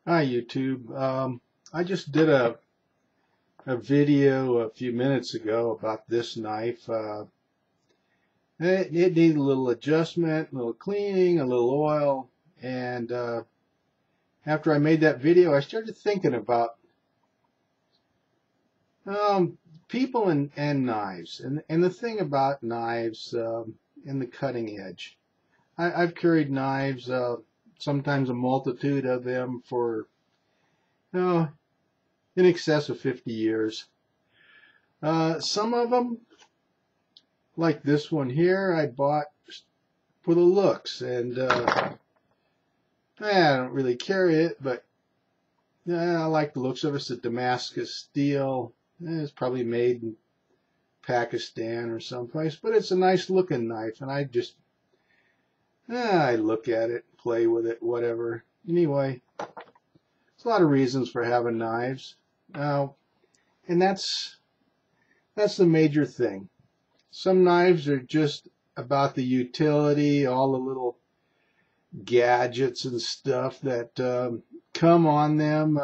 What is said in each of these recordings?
Hi YouTube. I just did a video a few minutes ago about this knife. It needed a little adjustment, a little cleaning, a little oil, and after I made that video, I started thinking about people and knives, and the thing about knives and the cutting edge. I've carried knives, sometimes a multitude of them for in excess of 50 years. Some of them, like this one here, I bought for the looks, and I don't really carry it, but I like the looks of it. It's a Damascus steel. It's probably made in Pakistan or someplace, but it's a nice looking knife, and I look at it, play with it, whatever. Anyway, there's a lot of reasons for having knives. And that's the major thing. Some knives are just about the utility, all the little gadgets and stuff that come on them.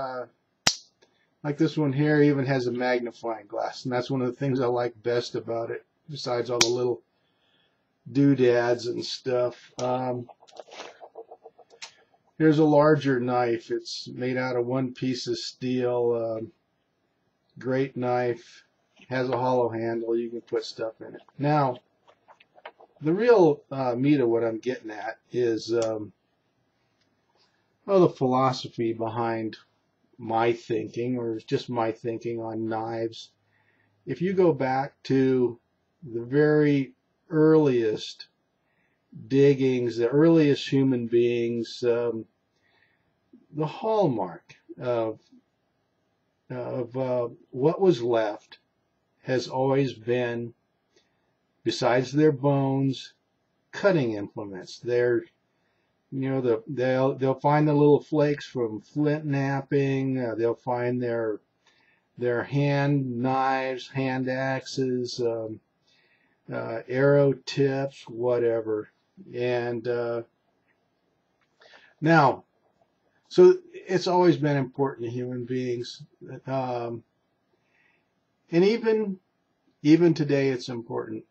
Like this one here even has a magnifying glass, and that's one of the things I like best about it, besides all the little doodads and stuff. Here's a larger knife. It's made out of one piece of steel. Great knife. Has a hollow handle. You can put stuff in it. Now, the real meat of what I'm getting at is the philosophy behind my thinking, or just my thinking on knives. If you go back to the very earliest diggings, the earliest human beings, the hallmark of what was left has always been, besides their bones, cutting implements. They'll find the little flakes from flint knapping. They'll find their hand knives, hand axes, arrow tips, whatever. And now, so it's always been important to human beings, and even today it's important.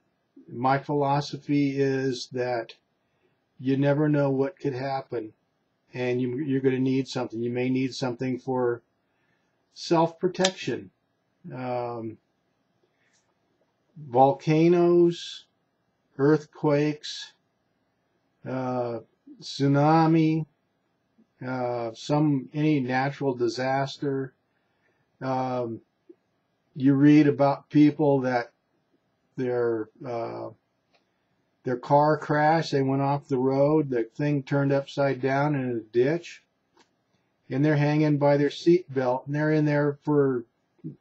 My philosophy is that you never know what could happen, and you're going to need something. You may need something for self-protection. Volcanoes, earthquakes, tsunami, any natural disaster. You read about people that their car crashed, they went off the road, the thing turned upside down in a ditch, and they're hanging by their seat belt, and they're in there for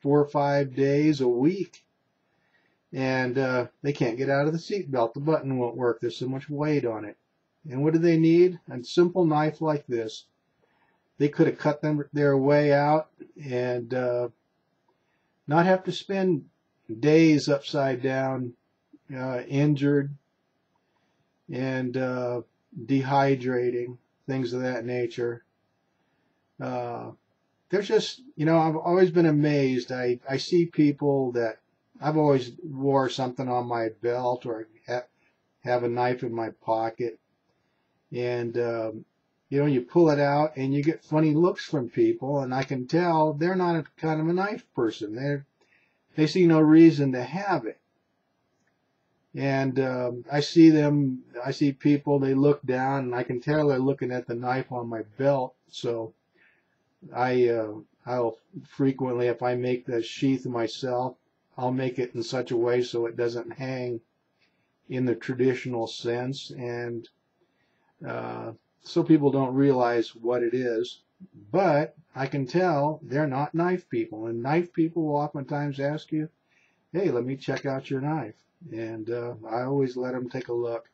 4 or 5 days, a week, and they can't get out of the seat belt. The button won't work. There's so much weight on it. And what do they need? A simple knife like this. They could have cut their way out and not have to spend days upside down, injured and dehydrating, things of that nature. There's just, I've always been amazed. I see people that I've always wore something on my belt or have a knife in my pocket, and you pull it out and you get funny looks from people, and I can tell they're not a kind of a knife person. They see no reason to have it. And I see people, they look down, and I can tell they're looking at the knife on my belt. So I'll frequently, if I make the sheath myself, I'll make it in such a way so it doesn't hang in the traditional sense, and so people don't realize what it is. But I can tell they're not knife people, and knife people will oftentimes ask you, hey, let me check out your knife. And I always let them take a look.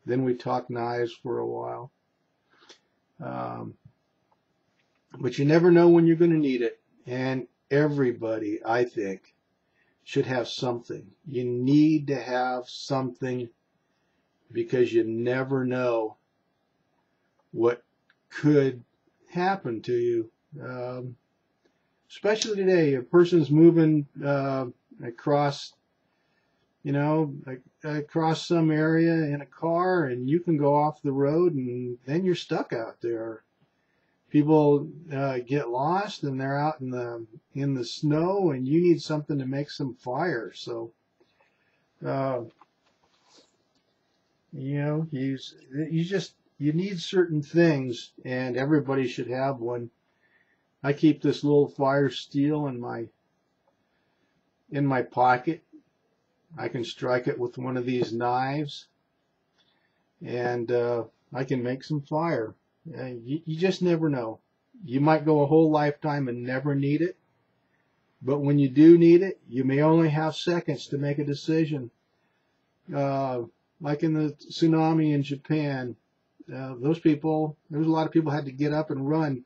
Then we talk knives for a while. But you never know when you're going to need it. And everybody, I think, should have something. You need to have something, because you never know what could happen to you Especially today, a person's moving across, across some area in a car, and you can go off the road, and then you're stuck out there. People get lost, and they're out in the snow, and you need something to make some fire. So, you need certain things, and everybody should have one. I keep this little fire steel in my pocket. I can strike it with one of these knives, and I can make some fire. You just never know. You might go a whole lifetime and never need it, but when you do need it, you may only have seconds to make a decision. Like in the tsunami in Japan, there was a lot of people had to get up and run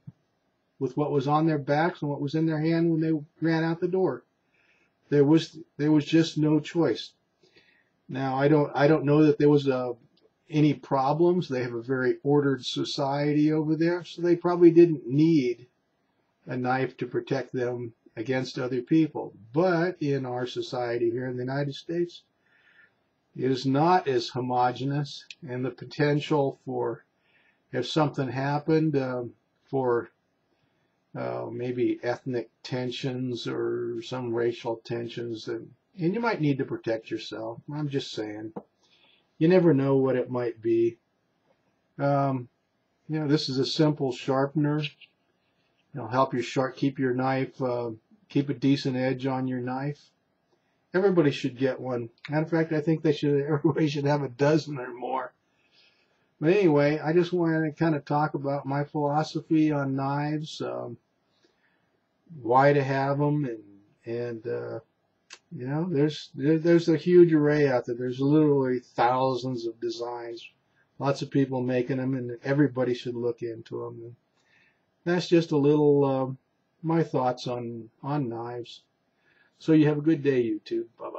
with what was on their backs and what was in their hand when they ran out the door. There was just no choice. Now I don't know that there was any problems. They have a very ordered society over there, so they probably didn't need a knife to protect them against other people. But in our society here in the United States, it is not as homogeneous, and the potential for, if something happened, for maybe ethnic tensions or some racial tensions, and you might need to protect yourself. I'm just saying. You never know what it might be. This is a simple sharpener. It'll help you keep your knife, keep a decent edge on your knife. Everybody should get one. Matter of fact, I think everybody should have a dozen or more. But anyway, I just wanted to kind of talk about my philosophy on knives, why to have them, and there's a huge array out there. There's literally thousands of designs, lots of people making them, and everybody should look into them. And that's just a little my thoughts on knives. So you have a good day, YouTube. Bye-bye.